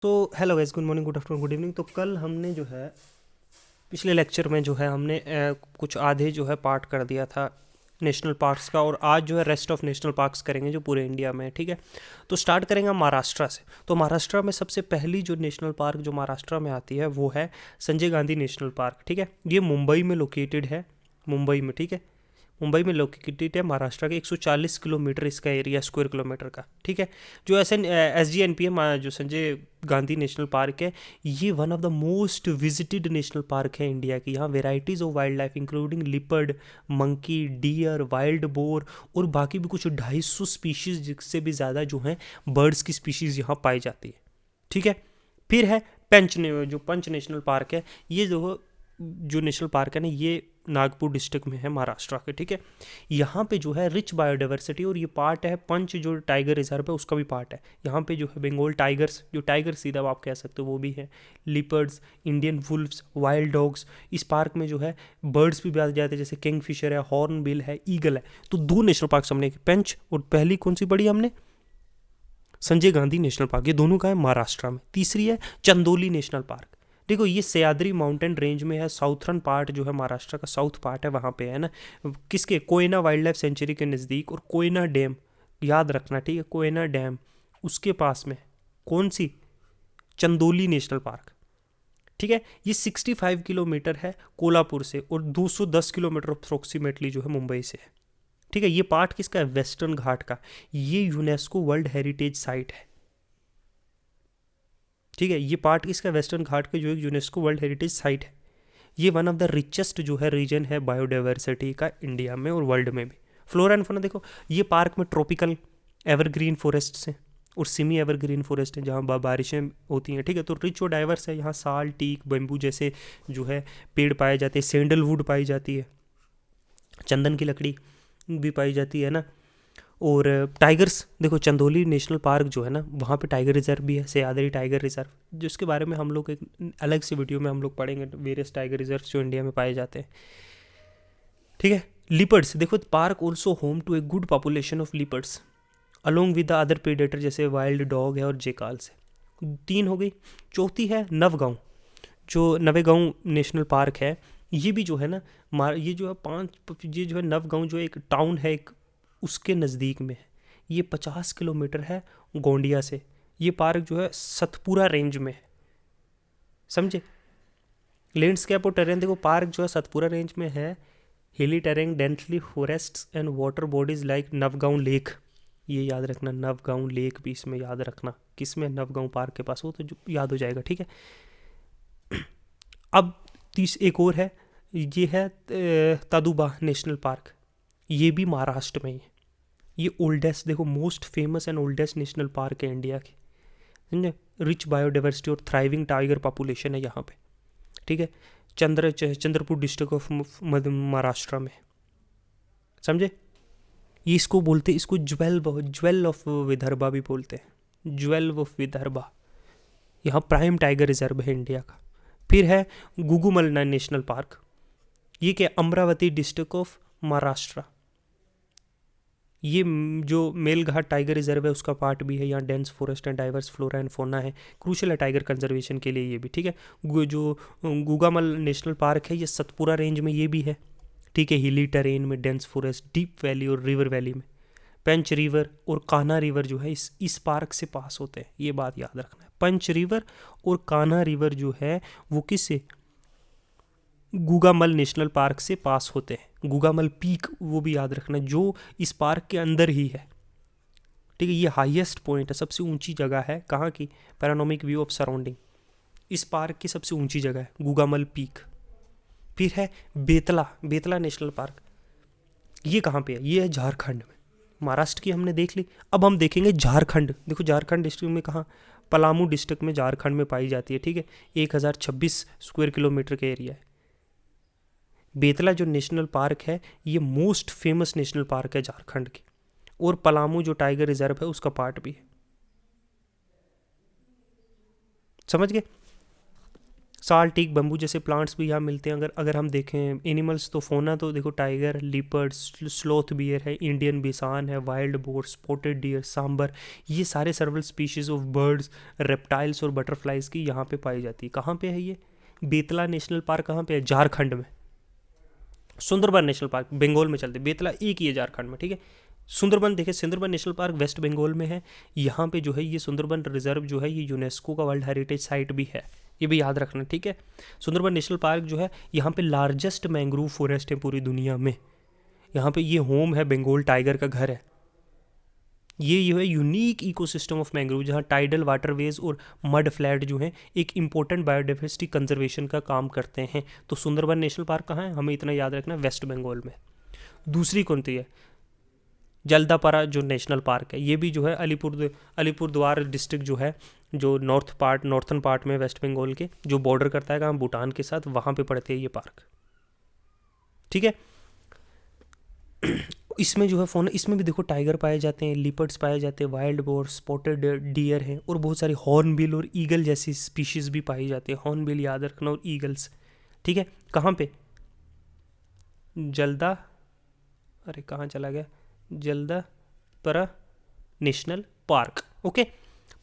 तो hello guys, good morning, good afternoon, good evening. तो कल हमने जो है पिछले लेक्चर में जो है हमने कुछ आधे जो है पार्ट कर दिया था नेशनल पार्क्स का, और आज जो है रेस्ट ऑफ नेशनल पार्क्स करेंगे जो पूरे इंडिया में है। ठीक है, तो स्टार्ट करेंगे हम महाराष्ट्र से। तो महाराष्ट्र में सबसे पहली जो नेशनल पार्क जो महाराष्ट्र में आती है वो है संजय गांधी नेशनल पार्क। ठीक है, ये मुंबई में लोकेटेड है, मुंबई में। ठीक है, मुंबई में लोकेटेड है। महाराष्ट्र के 140 किलोमीटर इसका एरिया स्क्वायर किलोमीटर का। ठीक है, जो SGNPM जो संजय गांधी नेशनल पार्क है, ये one of the most visited national park है इंडिया की। यहाँ varieties of wildlife including leopard, monkey, deer, wild boar और बाकी भी कुछ 250 स्पीशीज़ जिससे भी ज़्यादा जो हैं बर्ड्स की स्पीशीज़ यहाँ पाई जाती है। ठीक है, फिर है जो पंच नेशनल पार्क है। ये जो नेशनल पार्क है ना, ये नागपुर डिस्ट्रिक्ट में है महाराष्ट्र के। ठीक है, यहाँ पे जो है रिच बायोडाइवर्सिटी, और ये पार्ट है पंच जो टाइगर रिजर्व है उसका भी पार्ट है। यहाँ पे जो है बंगाल टाइगर्स, जो टाइगर सीधा आप कह सकते हो, वो भी है। Leopards, Indian wolves, wild dogs. इस पार्क में जो है बर्ड्स भी पाए जाते हैं, जैसे किंगफिशर है, हॉर्नबिल है, ईगल है। तो दो नेशनल पार्क हमने, पंच और पहली कौन सी पढ़ी हमने, संजय गांधी नेशनल पार्क। ये दोनों का है महाराष्ट्र में। तीसरी है चंदोली नेशनल पार्क। देखो, ये सह्याद्री माउंटेन रेंज में है, साउथर्न पार्ट जो है महाराष्ट्र का साउथ पार्ट है, वहाँ पे है ना। किसके, कोयना वाइल्ड लाइफ सेंचुरी के नज़दीक, और कोयना डैम याद रखना। ठीक है, कोयना डैम उसके पास में कौन सी, चंदोली नेशनल पार्क। ठीक है, ये 65 किलोमीटर है कोल्हापुर से, और 210 किलोमीटर अप्रोक्सीमेटली जो है मुंबई से है। ठीक है, ये पार्ट किसका है, वेस्टर्न घाट का। ये यूनेस्को वर्ल्ड हेरिटेज साइट है। ठीक है, ये पार्ट इसका वेस्टर्न घाट के जो एक यूनेस्को वर्ल्ड हेरिटेज साइट है। ये वन ऑफ द रिचेस्ट जो है रीजन है बायोडाइवर्सिटी का इंडिया में और वर्ल्ड में भी। फ्लोरा एंड फौना देखो, ये पार्क में ट्रॉपिकल एवरग्रीन फॉरेस्ट हैं और सेमी एवरग्रीन फॉरेस्ट हैं जहाँ बारिशें होती हैं। ठीक है, तो रिच और डाइवर्स है। यहाँ साल, टीक, बम्बू जैसे जो है पेड़ पाए जाते हैं, सैंडलवुड पाई जाती है, चंदन की लकड़ी भी पाई जाती है ना। और टाइगर्स देखो, चंदोली नेशनल पार्क जो है ना, वहाँ पे टाइगर रिजर्व भी है, सह्याद्री टाइगर रिजर्व, जिसके बारे में हम लोग एक अलग से वीडियो में हम लोग पढ़ेंगे, वेरियस टाइगर रिजर्व जो इंडिया में पाए जाते हैं। ठीक है, लिपर्ड्स देखो, park also home to a good population of leopards along with the other predator, जैसे वाइल्ड डॉग है और जेकाल्स है। 3 हो गई। चौथी है नवगांव, जो नवेगांव नेशनल पार्क है। ये भी जो है ना, ये जो है 5, ये जो है नवगांव जो एक टाउन है एक, उसके नज़दीक में है। ये 50 किलोमीटर है गोंडिया से। ये पार्क जो है सतपुरा रेंज में है, समझे। लैंडस्केप और टेरेन देखो, पार्क जो है सतपुरा रेंज में है। हिली terrain, densely forests and water bodies like Navgaon lake. ये याद रखना, नवगांव लेक भी इसमें याद रखना, किसमें, नवगांव पार्क के पास, वो तो जो याद हो जाएगा। ठीक है, अब एक और है, ये है तदुबा नेशनल पार्क। ये भी महाराष्ट्र में ही है। ये ओल्डेस्ट देखो, most famous and oldest national park है इंडिया की, समझे। रिच बायोडाइवर्सिटी और थ्राइविंग टाइगर पॉपुलेशन है यहाँ पे। ठीक है, चंद्रपुर डिस्ट्रिक्ट ऑफ महाराष्ट्र में, समझे। ये इसको बोलते, इसको ज्वेल ऑफ विदर्भा भी बोलते हैं, ज्वेल ऑफ विदर्भा। यहाँ प्राइम टाइगर रिजर्व है इंडिया का। फिर है गुगुमल नेशनल पार्क। ये क्या, अमरावती डिस्ट्रिक्ट ऑफ महाराष्ट्र। ये जो मेलघाट टाइगर रिजर्व है उसका पार्ट भी है। यहाँ dense forest and diverse flora and fauna है, क्रूशल है टाइगर कंजर्वेशन के लिए ये भी। ठीक है, जो गुगामल नेशनल पार्क है, ये सतपुरा रेंज में ये भी है। ठीक है, हिली टेरेन में, डेंस फॉरेस्ट, डीप वैली और रिवर वैली में। पंच रिवर और कान्हा रिवर जो है इस पार्क से पास होते हैं, ये बात याद रखना है। पंच रिवर और कान्हा रिवर जो है वो किससे, गुगामल नेशनल पार्क से पास होते हैं। गुगामल पीक वो भी याद रखना, जो इस पार्क के अंदर ही है। ठीक है, ये हाईएस्ट पॉइंट है, सबसे ऊंची जगह है कहाँ की, पैरानोमिक व्यू ऑफ सराउंडिंग, इस पार्क की सबसे ऊंची जगह है गुगामल पीक। फिर है बेतला नेशनल पार्क। ये कहाँ पे है, ये है झारखंड में। महाराष्ट्र की हमने देख ली, अब हम देखेंगे झारखंड। देखो, झारखंड डिस्ट्रिक्ट में कहाँ, पलामू डिस्ट्रिक्ट में झारखंड में पाई जाती है। ठीक है, 1026 स्क्वायर किलोमीटर का एरिया है। बेतला जो नेशनल पार्क है, ये मोस्ट फेमस नेशनल पार्क है झारखंड की, और पलामू जो टाइगर रिजर्व है उसका पार्ट भी है। समझ गए, साल टीक बम्बू जैसे प्लांट्स भी यहाँ मिलते हैं। अगर हम देखें एनिमल्स तो फोना तो देखो टाइगर, लिपर्ड, स्लोथ बियर है, इंडियन बिसान है, wild boar, spotted deer, sambar, ये सारे several species of birds, reptiles और बटरफ्लाइज की यहाँ पे पाई जाती है। कहाँ पे है ये? बेतला नेशनल पार्क कहाँ पे है? झारखंड में। सुंदरबन नेशनल पार्क बंगाल में चलते, बेतला एक ही है झारखंड में, ठीक है। सुंदरबन देखिए, Sundarban national park West Bengal में है। यहाँ पे जो है ये सुंदरबन रिजर्व जो है ये यूनेस्को का वर्ल्ड हेरिटेज साइट भी है, ये भी याद रखना, ठीक है। सुंदरबन नेशनल पार्क जो है यहाँ पे लार्जेस्ट मैंग्रोव फॉरेस्ट है पूरी दुनिया में। यहाँ पे ये होम है बंगाल टाइगर का घर है। ये है यूनिक इकोसिस्टम ऑफ मैंग्रोव, जहाँ टाइडल वाटरवेज और मड फ्लैट जो हैं एक इंपॉर्टेंट बायोडाइवर्सिटी कंजर्वेशन का काम करते हैं। तो सुंदरबन नेशनल पार्क कहाँ है? हमें इतना याद रखना है, वेस्ट बंगाल में। दूसरी कौन सी है? जल्दापारा जो नेशनल पार्क है, ये भी जो है अलीपुरद्वार डिस्ट्रिक्ट जो है, जो नॉर्थन पार्ट में वेस्ट बंगाल के जो बॉर्डर करता है कहाँ? भूटान के साथ, वहाँ पे पड़ती है ये पार्क, ठीक है। इसमें जो है फोन, इसमें भी देखो टाइगर पाए जाते हैं, लिपर्ड्स पाए जाते हैं, वाइल्ड बोर, स्पॉटेड डियर हैं, और बहुत सारी हॉर्नबिल और ईगल जैसी स्पीशीज भी पाई जाती है। हॉर्नबिल याद रखना और ईगल्स, ठीक है। कहाँ पे? अरे कहाँ चला गया? जल्दापरा नेशनल पार्क, ओके।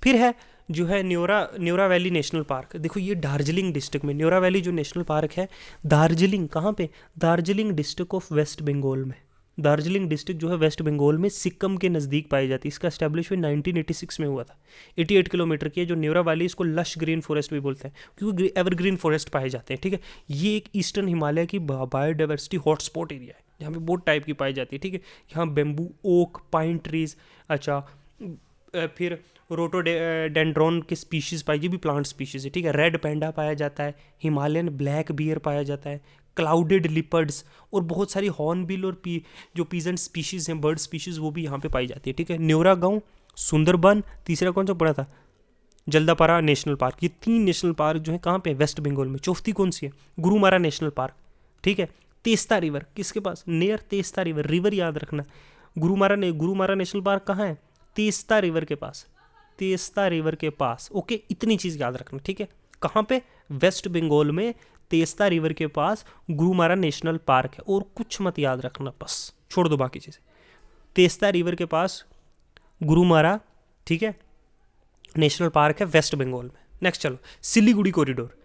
फिर है जो है न्योरा वैली नेशनल पार्क। देखो ये दार्जिलिंग डिस्ट्रिक्ट में, न्योरा वैली जो नेशनल पार्क है, दार्जिलिंग कहाँ पे? Darjeeling district of West Bengal में। दार्जिलिंग डिस्ट्रिक्ट जो है वेस्ट बंगाल में सिक्किम के नज़दीक पाई जाती है। इसका एस्टेब्लिशमेंट 1986 में हुआ था। 88 किलोमीटर की है जो न्योरा वैली, इसको लश ग्रीन फॉरेस्ट भी बोलते हैं क्योंकि एवरग्रीन फॉरेस्ट पाए जाते हैं, ठीक है। ये एक ईस्टर्न हिमालय की बायोडाइवर्सिटी हॉटस्पॉट एरिया है, यहाँ पे बहुत टाइप की पाई जाती है, ठीक है। यहाँ बेम्बू, ओक, पाइन ट्रीज, अच्छा फिर रोटोडेंड्रॉन के स्पीशीज़ पाई, ये भी प्लांट स्पीशीज़ है, ठीक है। रेड पैंडा पाया जाता है, हिमालयन ब्लैक बियर पाया जाता है, क्लाउडेड लिपर्ड्स, और बहुत सारी हॉर्नबिल और जो पीजेंट स्पीशीज़ हैं, बर्ड स्पीशीज़, वो भी यहाँ पे पाई जाती है, ठीक है। न्योरा गांव, सुंदरबन, तीसरा कौन सा पड़ा था? Jaldapara national park. ये 3 नेशनल पार्क जो है कहाँ पे? वेस्ट बंगाल में। चौथी कौन सी है? गुरुमारा नेशनल पार्क, ठीक है। तेस्ता रिवर किसके पास? नियर तेस्ता रिवर याद रखना। गुरुमारा नेशनल पार्क कहाँ है? तेस्ता रिवर के पास, तेस्ता रिवर के पास, ओके। इतनी चीज़ याद रखना, ठीक है। कहाँ पे? वेस्ट बंगाल में तेस्ता रिवर के पास गुरुमारा नेशनल पार्क है, और कुछ मत याद रखना, बस छोड़ दो बाकी चीज़ें। तेस्ता रिवर के पास गुरुमारा, ठीक है, नेशनल पार्क है वेस्ट बंगाल में। नेक्स्ट चलो, सिलीगुड़ी कॉरिडोर,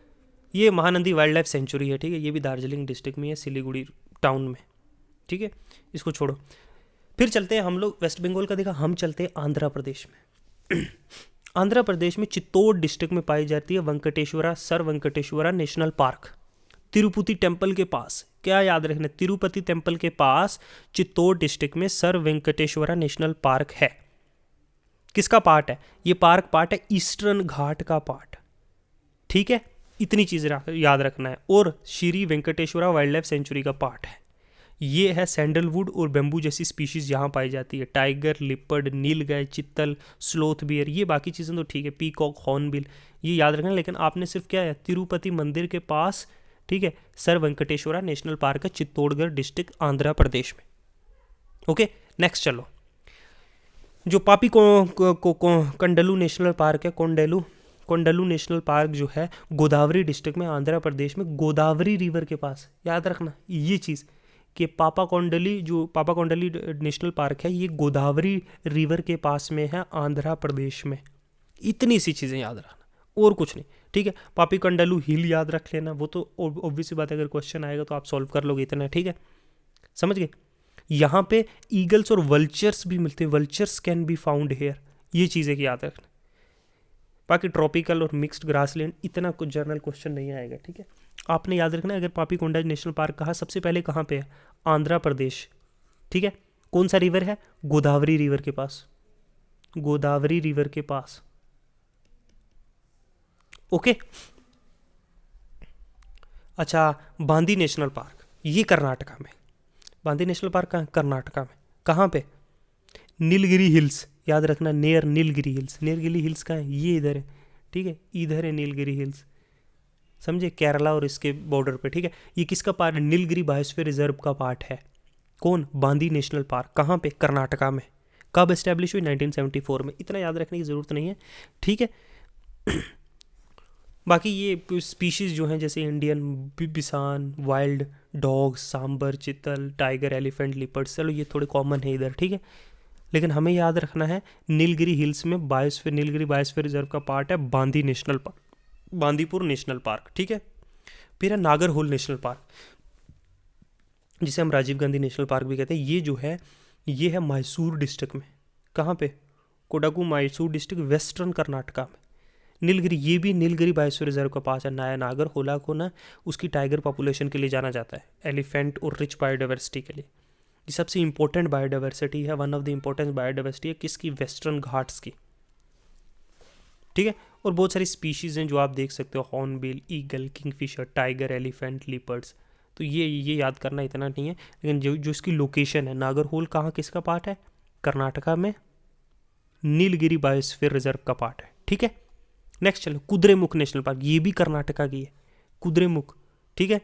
ये महानंदी वाइल्ड लाइफ सेंचुरी है, ठीक है। ये भी दार्जिलिंग डिस्ट्रिक्ट में है, सिलीगुड़ी टाउन में, ठीक है। इसको छोड़ो, फिर चलते हैं हम लोग, वेस्ट बंगाल का देखा, हम चलते हैं आंध्र प्रदेश में। आंध्र प्रदेश में चित्तौड़ डिस्ट्रिक्ट में पाई जाती है Sri Venkateswara national park, Tirupati temple के पास। क्या याद रखना? तिरुपति टेम्पल के पास चित्तौड़ डिस्ट्रिक्ट में सर वेंकटेश्वरा नेशनल पार्क है। किसका पार्ट है ये? पार्ट है ईस्टर्न घाट का पार्ट, ठीक है। इतनी चीज़ याद रखना है। और Sri Venkateswara wildlife sanctuary का पार्ट है। ये है सैंडलवुड और बेम्बू जैसी स्पीशीज़ यहाँ पाई जाती है। टाइगर, लिपर्ड, नीलगाय, चित्तल, स्लोथ बियर, ये बाकी चीज़ें तो ठीक है, पीकॉक, हॉर्नबिल, ये याद रखना। लेकिन आपने सिर्फ क्या है, तिरुपति मंदिर के पास, ठीक है, सर वेंकटेश्वरा नेशनल पार्क है, चित्तौड़गढ़ डिस्ट्रिक्ट, आंध्र प्रदेश में, ओके। नेक्स्ट चलो, जो पापी कोंडलू नेशनल पार्क है, कोंडलू नेशनल पार्क जो है गोदावरी डिस्ट्रिक्ट में, आंध्र प्रदेश में, गोदावरी रिवर के पास। याद रखना ये चीज़ कि पापा कोंडली नेशनल पार्क है, ये गोदावरी रिवर के पास में है, आंध्र प्रदेश में। इतनी सी चीज़ें याद रखना और कुछ नहीं, ठीक है। पापी कोंडलू हिल याद रख लेना, वो तो ऑब्वियस सी बात है, अगर क्वेश्चन आएगा तो आप सॉल्व कर लोगे, इतना, ठीक है, समझ गए। यहाँ पे ईगल्स और वल्चर्स भी मिलते हैं, vultures can be found here, ये चीज़ें की याद रखना। बाकी ट्रॉपिकल और मिक्स्ड ग्रासलैंड इतना कुछ जर्नल क्वेश्चन नहीं आएगा, ठीक है। आपने याद रखना है, अगर पापीकोंडा नेशनल पार्क कहा, सबसे पहले कहाँ पे है? आंध्र प्रदेश, ठीक है। कौन सा रिवर है? गोदावरी रिवर के पास, गोदावरी रिवर के पास, ओके। अच्छा, बांदी नेशनल पार्क, ये कर्नाटका में। बांदी नेशनल पार्क कहाँ? कर्नाटका में। कहाँ पे? नीलगिरी हिल्स, याद रखना, near Nilgiri hills. Nilgiri hills कहाँ है? ये इधर है, ठीक है, इधर है नीलगिरी हिल्स, समझे, केरला और इसके बॉर्डर पे, ठीक है। ये किसका पार्ट है? नीलगिरी बायोस्फीयर रिजर्व का पार्ट है। कौन? बांदी नेशनल पार्क। कहाँ पे? कर्नाटका में। कब एस्टेब्लिश हुई? 1974 में। इतना याद रखने की ज़रूरत नहीं है, ठीक है। बाकी ये स्पीशीज़ जो हैं जैसे Indian bison, wild dog, sambar, chital, tiger, elephant, leopard, चलो ये थोड़े कॉमन है इधर, ठीक है। लेकिन हमें याद रखना है नीलगिरी हिल्स में बायोस्फीयर, नीलगिरी बायोस्फीयर रिजर्व का पार्ट है बांदी national park, Bandipur national park, ठीक है। फिर है नागरहोल नेशनल पार्क, जिसे हम राजीव गांधी नेशनल पार्क भी कहते हैं। ये जो है ये है मैसूर डिस्ट्रिक्ट में। कहाँ पे? कोडागु मैसूर डिस्ट्रिक्ट, वेस्टर्न कर्नाटका में। नीलगिरी, ये भी नीलगिरी बायोस्फीयर रिजर्व का पास है। नागरहोला को ना उसकी टाइगर पॉपुलेशन के लिए जाना जाता है, एलिफेंट और रिच बायोडाइवर्सिटी के लिए। ये सबसे इंपॉर्टेंट बायोडाइवर्सिटी है, one of the important biodiversity है किसकी? वेस्टर्न घाट्स की, ठीक है। और बहुत सारी स्पीशीज़ हैं जो आप देख सकते हो, hornbill, eagle, Kingfisher, tiger, elephant, leopards. तो ये याद करना इतना नहीं है, लेकिन जो इसकी लोकेशन है, नागरहोल कहाँ किसका पार्ट है? कर्नाटका में, नीलगिरी बायोस्फीयर रिजर्व का पार्ट है, ठीक है। नेक्स्ट चलो, कुद्रेमुख नेशनल पार्क, ये भी कर्नाटका की है, कुद्रेमुख, ठीक है।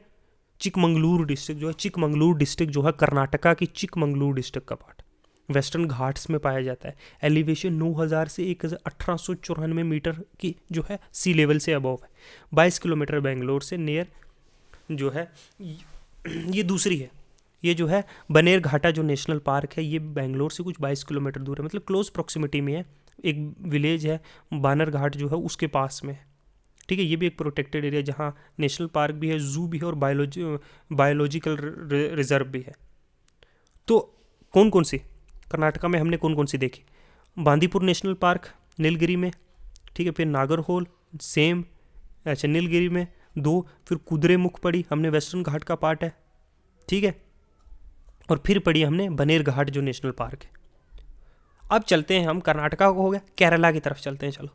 चिकमंगलूर डिस्ट्रिक्ट जो है, चिकमंगलूर डिस्ट्रिक्ट जो है कर्नाटका की चिकमंगलूर डिस्ट्रिक्ट का पार्ट, वेस्टर्न घाट्स में पाया जाता है। एलिवेशन 9000 से 1894 मीटर की जो है सी लेवल से अबव है। 22 किलोमीटर बेंगलोर से नियर जो है, ये दूसरी है। ये जो है बनेर घाटा जो नेशनल पार्क है, ये बेंगलोर से कुछ 22 किलोमीटर दूर है, मतलब क्लोज प्रॉक्सिमिटी में है। एक विलेज है बानर घाट जो है उसके पास में है, ठीक है। ये भी एक प्रोटेक्टेड एरिया जहाँ नेशनल पार्क भी है, जू भी है और बायोलॉजिकल रिजर्व भी है। तो कौन कौन सी कर्नाटका में हमने कौन कौन सी देखी? बांदीपुर नेशनल पार्क नीलगिरी में, ठीक है। फिर नागरहोल सेम, अच्छा नीलगिरी में 2, फिर कुद्रेमुख पड़ी हमने, वेस्टर्न घाट का पार्ट है, ठीक है। और फिर पड़ी हमने बनेर घाट जो नेशनल पार्क है। अब चलते हैं हम, कर्नाटका को हो गया, केरला की तरफ चलते हैं। चलो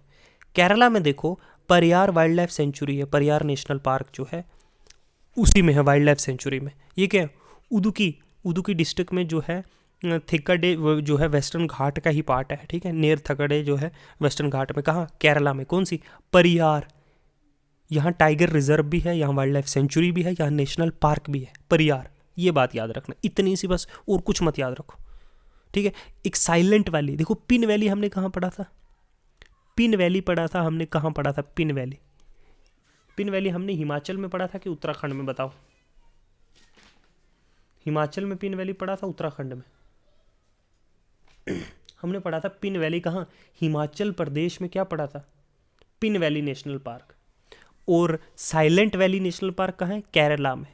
केरला में देखो, परियार वाइल्ड लाइफ सेंचुरी है, परियार नेशनल पार्क जो है उसी में है, वाइल्ड लाइफ सेंचुरी में। ये क्या है? उदुकी डिस्ट्रिक्ट में जो है, थिक्काडे जो है वेस्टर्न घाट का ही पार्ट है, ठीक है। नेर थकड़े जो है वेस्टर्न घाट में, कहाँ? केरला में। कौन सी? परियार। यहाँ टाइगर रिजर्व भी है, यहाँ वाइल्ड लाइफ सेंचुरी भी है, यहाँ नेशनल पार्क भी है, परियार। ये बात याद रखना, इतनी सी बस, और कुछ मत याद रखो, ठीक है। एक साइलेंट वैली देखो, पिन वैली हमने कहाँ पढ़ा था? पिन वैली पढ़ा था हमने, कहाँ पढ़ा था पिन वैली? पिन वैली हमने हिमाचल में पढ़ा था कि उत्तराखंड में? बताओ। हिमाचल में पिन वैली पढ़ा था, उत्तराखंड में? हमने पढ़ा था पिन वैली कहाँ? हिमाचल प्रदेश में। क्या पढ़ा था? Pin valley national park. और साइलेंट वैली नेशनल पार्क कहाँ है? केरला में,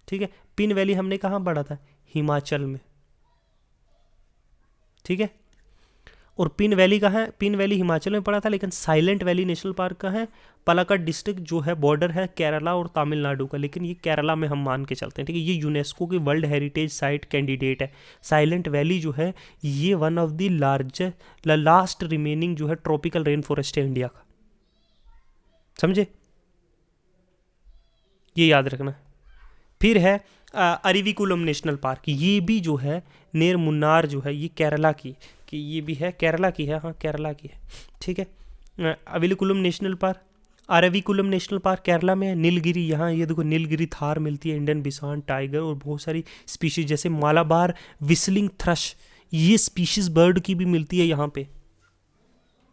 ठीक है। पिन वैली हमने कहाँ पढ़ा था? हिमाचल में, ठीक है। और पिन वैली कहाँ है? पिन वैली हिमाचल में पड़ा था, लेकिन साइलेंट वैली नेशनल पार्क कहाँ है? पलाक्कड़ डिस्ट्रिक्ट जो है, बॉर्डर है केरला और तमिलनाडु का, लेकिन ये केरला में हम मान के चलते हैं, ठीक है। ये यूनेस्को की वर्ल्ड हेरिटेज साइट कैंडिडेट है। साइलेंट वैली जो है ये one of the last remaining जो है ट्रॉपिकल रेन फॉरेस्ट है इंडिया का, समझे? ये याद रखना। फिर है अरिविकुलम नेशनल पार्क, ये भी जो है नेर मुन्नार जो है, ये केरला की, कि ये भी है केरला की है, हाँ केरला की है, ठीक है। Eravikulam national park, Eravikulam national park Kerala में है। नीलगिरी, यहाँ ये देखो नीलगिरी थार मिलती है, इंडियन बिसान, टाइगर और बहुत सारी स्पीशीज जैसे मालाबार विस्लिंग थ्रश, ये स्पीशीज बर्ड की भी मिलती है यहाँ पे,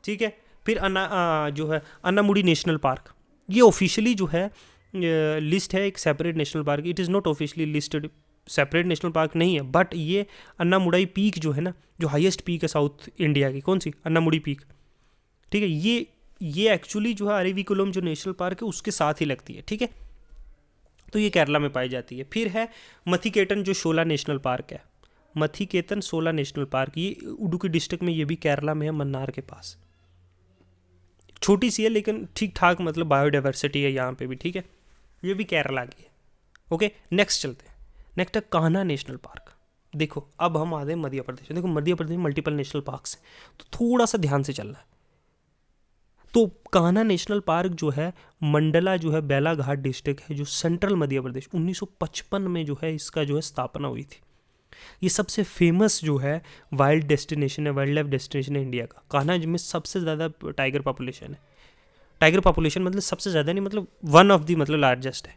ठीक है। फिर जो है अन्नामुडी नेशनल पार्क, ये ऑफिशियली जो है लिस्ट है एक separate national park, it is not officially listed, separate national park नहीं है, बट ये अन्नामुडाई पीक जो है ना, जो हाईएस्ट पीक है साउथ इंडिया की, कौन सी? अन्नामुडी पीक, ठीक है। ये एक्चुअली जो है अरेविकुलम जो नेशनल पार्क है उसके साथ ही लगती है, ठीक है। तो ये केरला में पाई जाती है। फिर है मथिकेतन जो शोला नेशनल पार्क है, मथिकेतन शोला नेशनल पार्क, ये उडुपी डिस्ट्रिक्ट में, ये भी केरला में है, मन्नार के पास। छोटी सी है लेकिन ठीक ठाक, मतलब बायोडाइवर्सिटी है यहाँ पे भी, ठीक है। ये भी केरला की है, ओके। नेक्स्ट चलते हैं, नेक्स्ट है कान्हा नेशनल पार्क। देखो अब हम आ गए मध्य प्रदेश। देखो मध्य प्रदेश में मल्टीपल नेशनल पार्क्स हैं, तो थोड़ा सा ध्यान से चलना है। तो कान्हा नेशनल पार्क जो है मंडला जो है बेलाघाट डिस्ट्रिक्ट है, जो सेंट्रल मध्य प्रदेश, 1955 में जो है इसका जो है स्थापना हुई थी। ये सबसे फेमस जो है वाइल्ड डेस्टिनेशन है, वाइल्ड लाइफ डेस्टिनेशन है इंडिया का। कान्हा में सबसे ज़्यादा टाइगर पॉपुलेशन है, टाइगर पॉपुलेशन मतलब सबसे ज़्यादा नहीं, मतलब वन ऑफ दी, मतलब लार्जेस्ट है,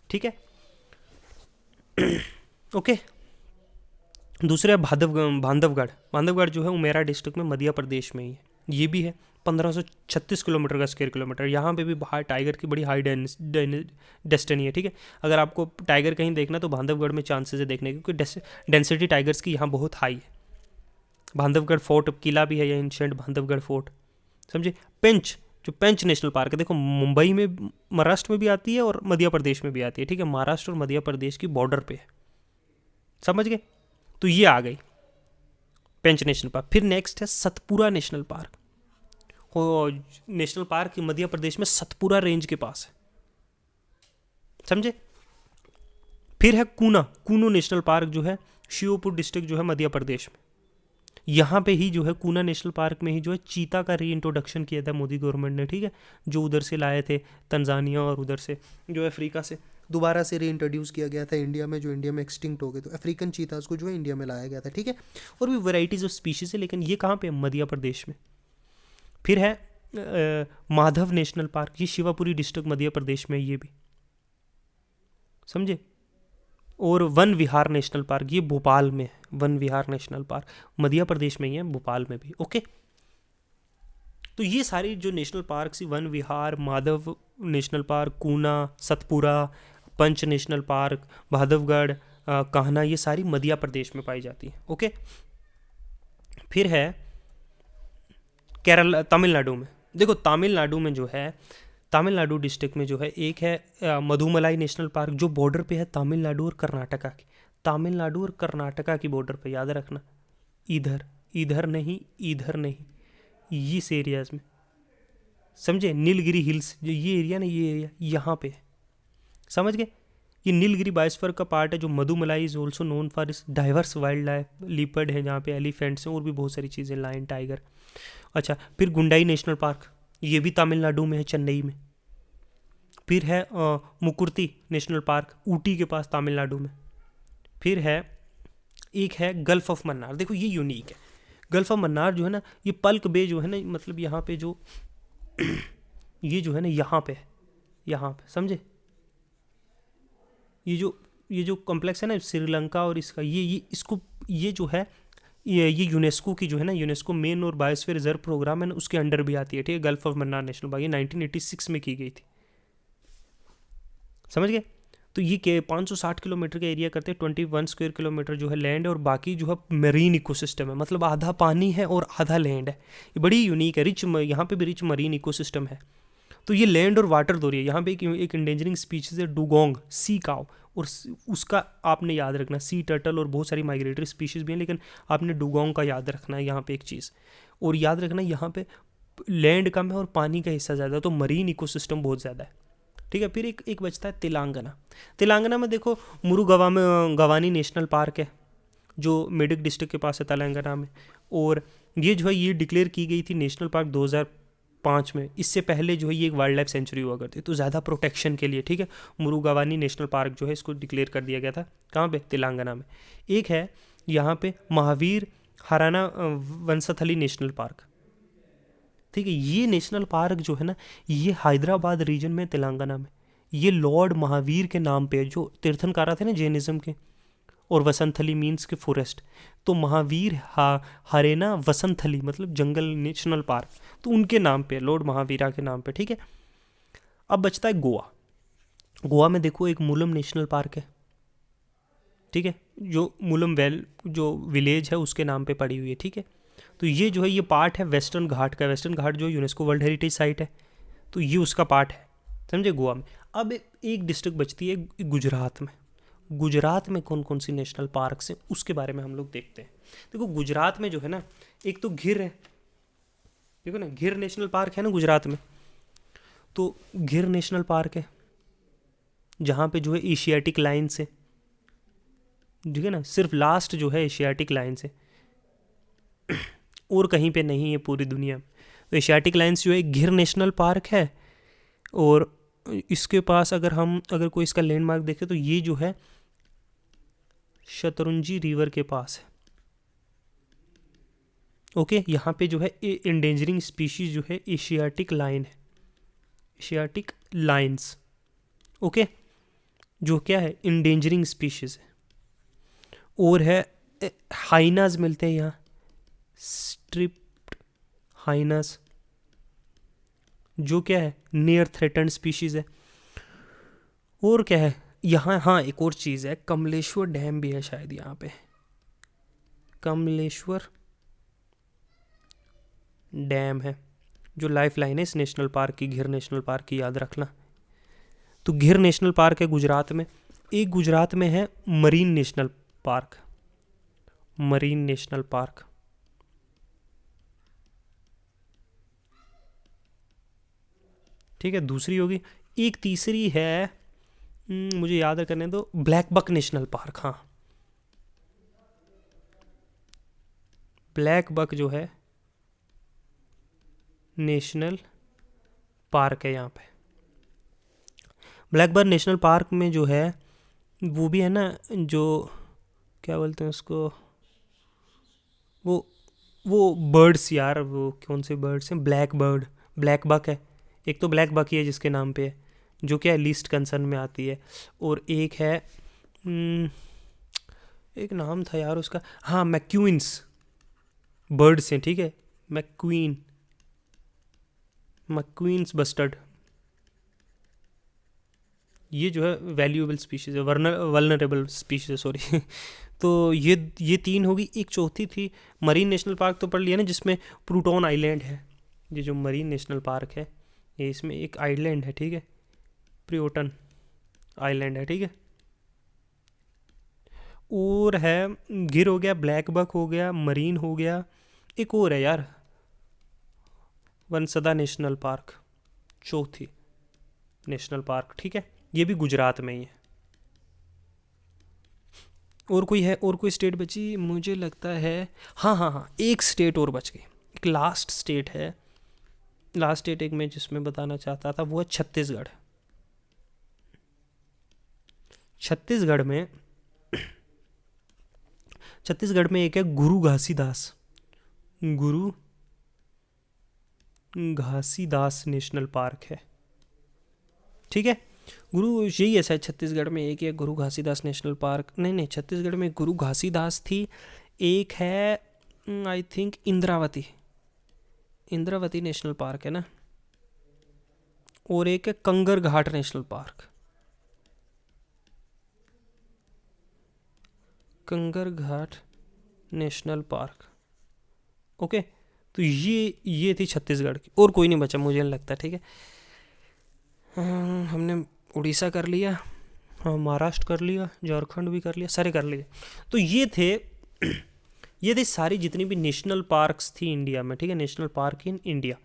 ठीक है। ओके। दूसरा बांधवगढ़, बांधवगढ़ जो है उमेरा डिस्ट्रिक्ट में, मध्य प्रदेश में ही है, ये भी है 1536 किलोमीटर का स्क्वायर किलोमीटर। यहाँ पे भी टाइगर की बड़ी हाई डेस्टिनी है, ठीक है। अगर आपको टाइगर कहीं देखना तो बांधवगढ़ में चांसेस है देखने के, क्योंकि डेंसिटी टाइगर्स की यहाँ बहुत हाई है। बांधवगढ़ फोर्ट किला भी है या एंशिएंट बांधवगढ़ फोर्ट, समझे। पेंच, जो पेंच नेशनल पार्क है, देखो मुंबई में, महाराष्ट्र में भी आती है और मध्य प्रदेश में भी आती है, ठीक है। महाराष्ट्र और मध्य प्रदेश की बॉर्डर पे है, समझ गए। तो ये आ गई पेंच नेशनल पार्क। फिर नेक्स्ट है Satpura national park. National park Madhya Pradesh में सतपुरा रेंज के पास है, समझे। फिर है कूनो नेशनल पार्क, जो है श्योपुर डिस्ट्रिक्ट जो है मध्य प्रदेश में। यहाँ पे ही जो है कूना नेशनल पार्क में ही जो है चीता का री इंट्रोडक्शन किया था मोदी गवर्नमेंट ने, ठीक है। जो उधर से लाए थे तंजानिया और उधर से जो है अफ्रीका से दोबारा से री इंट्रोड्यूस किया गया था इंडिया में, जो इंडिया में एक्सटिंक्ट हो गए। तो अफ्रीकन चीताज को जो है इंडिया में लाया गया था, ठीक है। और भी वेराइटीज़ ऑफ स्पीशीज है, लेकिन ये कहाँ पे, मध्य प्रदेश में। फिर है माधव नेशनल पार्क, ये शिवापुरी डिस्ट्रिक्ट मध्य प्रदेश में, ये भी समझे। और वन विहार नेशनल पार्क, ये भोपाल में है। वन विहार नेशनल पार्क मध्य प्रदेश में ही है, भोपाल में भी, ओके। तो ये सारी जो नेशनल पार्क सी, वन विहार, माधव नेशनल पार्क, कूना, सतपुरा, पंच नेशनल पार्क, बांधवगढ़, कान्हा, ये सारी मध्य प्रदेश में पाई जाती है, ओके। फिर है केरल, तमिलनाडु में। देखो तमिलनाडु में जो है, तमिलनाडु डिस्ट्रिक्ट में जो है एक है मधुमलाई नेशनल पार्क, जो बॉर्डर पे है तमिलनाडु और कर्नाटका की। तमिलनाडु और कर्नाटका की बॉर्डर पे, याद रखना, इधर नहीं, इस एरियाज में, समझे। नीलगिरी हिल्स, जो ये एरिया ना, ये एरिया यहाँ पे है, समझ गए। ये नीलगिरी बायोस्फीयर का पार्ट है, जो Mudumalai is also known for its diverse wildlife. Leopard है जहाँ पे, एलिफेंट्स हैं, और भी बहुत सारी चीज़ें, लायन, टाइगर। अच्छा, फिर गुंडाई नेशनल पार्क, ये भी तमिलनाडु में है, चेन्नई में। फिर है मुकुर्ती नेशनल पार्क, ऊटी के पास, तमिलनाडु में। फिर है एक है गल्फ ऑफ मन्नार। देखो ये यूनिक है, गल्फ ऑफ मन्नार जो है ना, ये पल्क बे जो है ना, मतलब यहाँ पे जो ये जो है ना, यहाँ पे समझे। ये जो कॉम्प्लेक्स है ना श्रीलंका और इसका, ये इसको, ये जो है ये यूनेस्को की जो है ना, यूनेस्को मेन और बायोस्फीयर रिजर्व प्रोग्राम है ना, उसके अंडर भी आती है, ठीक है। Gulf of Mannar national park, ये 1986 में की गई थी, समझ गए। तो ये 560 किलोमीटर का एरिया करते हैं, 21 स्क्वायर किलोमीटर जो है लैंड है, और बाकी जो है मरीन इकोसिस्टम है, मतलब आधा पानी है और आधा लैंड है। ये बड़ी यूनिक है, रिच, यहाँ पे भी रिच मरीन इकोसिस्टम है। तो ये लैंड और वाटर दो रही है। यहाँ पे एक इंडेंजरिंग स्पीशीज है डुगोंग सी काउ, और उसका आपने याद रखना, सी टर्टल और बहुत सारी माइग्रेटरी स्पीशीज भी हैं, लेकिन आपने डुगोंग का याद रखना है यहाँ पे एक चीज़। और याद रखना यहाँ पे लैंड कम है और पानी का हिस्सा ज़्यादा है, तो मरीन इकोसिस्टम बहुत ज़्यादा है, ठीक है। फिर एक बचता है तेलंगाना में देखो गवानी नेशनल पार्क है, जो मेडक डिस्ट्रिक्ट के पास है तेलंगाना में। और ये जो है ये डिक्लेयर की गई थी नेशनल पार्क 2005 में। इससे पहले जो है ये एक वाइल्ड लाइफ सेंचुरी हुआ करती, तो ज़्यादा प्रोटेक्शन के लिए, ठीक है, मुरुगवानी नेशनल पार्क जो है इसको डिक्लेयर कर दिया गया था। कहाँ पे, तेलंगाना में। एक है यहाँ पे महावीर हराना वंशथली नेशनल पार्क, ठीक है। ये नेशनल पार्क जो है ना, ये हैदराबाद रीजन में, तेलंगाना में। ये लॉर्ड महावीर के नाम पे है, जो तीर्थंकारा थे ना जैनिज्म के। और वसंतथली मीन्स के फॉरेस्ट, तो महावीर हरेना वसंतथली मतलब जंगल नेशनल पार्क, तो उनके नाम पे, लॉर्ड महावीरा के नाम पे, ठीक है। अब बचता है गोवा में देखो एक मुलम नेशनल पार्क है, ठीक है, जो मुलम जो विलेज है उसके नाम पे पड़ी हुई है, ठीक है। तो ये जो है ये पार्ट है वेस्टर्न घाट का। वेस्टर्न घाट जो यूनेस्को वर्ल्ड हेरिटेज साइट है, तो ये उसका पार्ट है, समझे, गोवा में। अब एक डिस्ट्रिक्ट बचती है गुजरात में कौन कौन सी नेशनल पार्क्स हैं उसके बारे में हम लोग देखते हैं। देखो गुजरात में जो है ना, एक तो घिर है, देखो ना, घिर नेशनल पार्क है ना गुजरात में। तो घिर नेशनल पार्क है जहाँ पे जो है एशियाटिक लाइन्स है, ठीक है ना, सिर्फ लास्ट जो है एशियाटिक लाइन्स है, और कहीं पे नहीं है पूरी दुनिया में। तो एशियाटिक लाइन्स जो है घिर नेशनल पार्क है। और इसके पास अगर कोई इसका लैंडमार्क देखे तो ये जो है शतरुंजी रिवर के पास है, ओके। यहाँ पे जो है इंडेंजरिंग स्पीशीज जो है एशियाटिक लाइन्स, ओके, जो क्या है इंडेंजरिंग स्पीशीज है। और है हाइनाज मिलते हैं यहाँ, स्ट्रिप्ड हाइनस, जो क्या है नियर थ्रेटन्ड स्पीशीज है। और क्या है यहाँ, हाँ एक और चीज़ है, कमलेश्वर डैम भी है शायद यहाँ पे, कमलेश्वर डैम है जो लाइफ लाइन है इस नेशनल पार्क की, घिर नेशनल पार्क की, याद रखना। तो घिर नेशनल पार्क है गुजरात में। एक गुजरात में है marine national park, marine national park. ठीक है, दूसरी होगी। एक तीसरी है, मुझे याद करने दो, ब्लैक बक नेशनल पार्क। हाँ, ब्लैक बक जो है नेशनल पार्क है यहाँ पे। ब्लैक बक नेशनल पार्क में जो है वो भी है ना, जो क्या बोलते हैं उसको, वो बर्ड्स यार, वो कौन से बर्ड्स हैं, ब्लैक बर्ड, ब्लैक बक है। एक तो ब्लैक बक ही है जिसके नाम पे है, जो क्या है लीस्ट कंसर्न में आती है। और एक है एक नाम था यार उसका, हाँ मैक्यूइंस बर्ड्स हैं, ठीक है, मैक्वींस बस्टर्ड, ये जो है वैल्यूएबल स्पीशीज़ है, वल्नरेबल स्पीशीज़ है, सॉरी। तो ये तीन होगी। एक चौथी थी मरीन नेशनल पार्क, तो पढ़ लिया ना, जिसमें प्लूटोन आइलैंड है। ये जो मरीन नेशनल पार्क है ये, इसमें एक आइलैंड है, ठीक है, प्लूटोन आइलैंड है, ठीक है। और है गिर हो गया, ब्लैक बक हो गया, मरीन हो गया, एक और है यार वनसदा नेशनल पार्क, चौथी नेशनल पार्क, ठीक है, ये भी गुजरात में ही है। और कोई है, और कोई स्टेट बची मुझे लगता है, हाँ हाँ हाँ एक स्टेट और बच गई, एक लास्ट स्टेट है, लास्ट स्टेट एक मैं जिसमें बताना चाहता था वो है छत्तीसगढ़। छत्तीसगढ़ में एक है गुरु घासीदास नेशनल पार्क है, ठीक है। गुरु यही है शायद, छत्तीसगढ़ में एक है गुरु घासीदास नेशनल पार्क, नहीं छत्तीसगढ़ में गुरु घासीदास थी, एक है I think Indravati national park है ना, और एक है कंगर घाट नेशनल पार्क, कंगर घाट नेशनल पार्क, ओके। तो ये थी छत्तीसगढ़ की, और कोई नहीं बचा मुझे नहीं लगता, ठीक है। हमने उड़ीसा कर लिया, हाँ महाराष्ट्र कर लिया, झारखंड भी कर लिया, सारे कर लिए। तो ये थे सारी जितनी भी नेशनल पार्क्स थी इंडिया में, ठीक है, नेशनल पार्क इन इंडिया।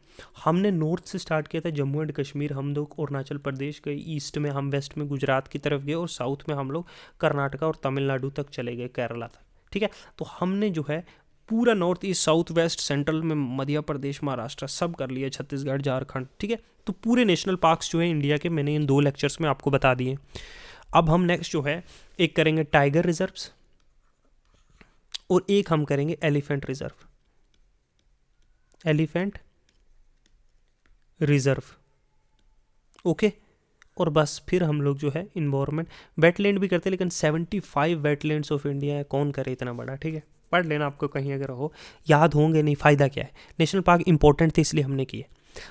हमने नॉर्थ से स्टार्ट किया था, जम्मू एंड कश्मीर, हम लोग अरुणाचल प्रदेश गए, ईस्ट में हम, वेस्ट में गुजरात की तरफ गए, और साउथ में हम लोग कर्नाटका और तमिलनाडु तक चले गए, केरला तक, ठीक है। तो हमने जो है पूरा north east south west central में मध्य प्रदेश महाराष्ट्र सब कर लिया, छत्तीसगढ़ झारखंड, ठीक है। तो पूरे नेशनल पार्क्स जो है इंडिया के मैंने इन 2 लेक्चर्स में आपको बता दिए। अब हम नेक्स्ट जो है एक करेंगे टाइगर रिजर्व्स, और एक हम करेंगे एलिफेंट रिजर्व, ओके। और बस फिर हम लोग जो है इन्वायरमेंट, वेटलैंड भी करते हैं, लेकिन 75 वेटलैंड्स ऑफ इंडिया है, कौन करे इतना बड़ा, ठीक है। पढ़ लेना आपको कहीं अगर हो, याद होंगे नहीं, फ़ायदा क्या है, नेशनल पार्क इंपॉर्टेंट थे इसलिए हमने किए।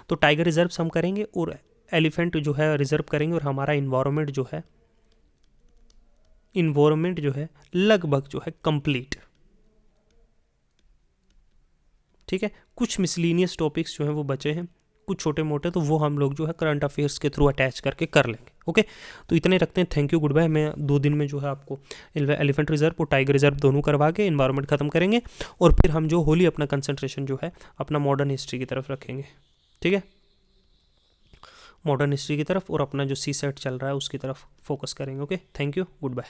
तो टाइगर रिजर्व्स हम करेंगे और एलिफेंट जो है रिजर्व करेंगे, और हमारा इन्वायरमेंट जो है लगभग जो है कंप्लीट, ठीक है। कुछ मिसलीनियस टॉपिक्स जो हैं वो बचे हैं, कुछ छोटे मोटे, तो वो हम लोग जो है करंट अफेयर्स के थ्रू अटैच करके कर लेंगे, ओके। तो इतने रखते हैं, थैंक यू, गुड बाय। मैं 2 दिन में जो है आपको एलिफेंट रिजर्व और टाइगर रिजर्व दोनों करवा के इन्वायरमेंट खत्म करेंगे, और फिर हम जो होली अपना कंसंट्रेशन जो है अपना मॉडर्न हिस्ट्री की तरफ रखेंगे, ठीक है, मॉडर्न हिस्ट्री की तरफ, और अपना जो CSET चल रहा है उसकी तरफ फोकस करेंगे, okay. Thank you, good bye.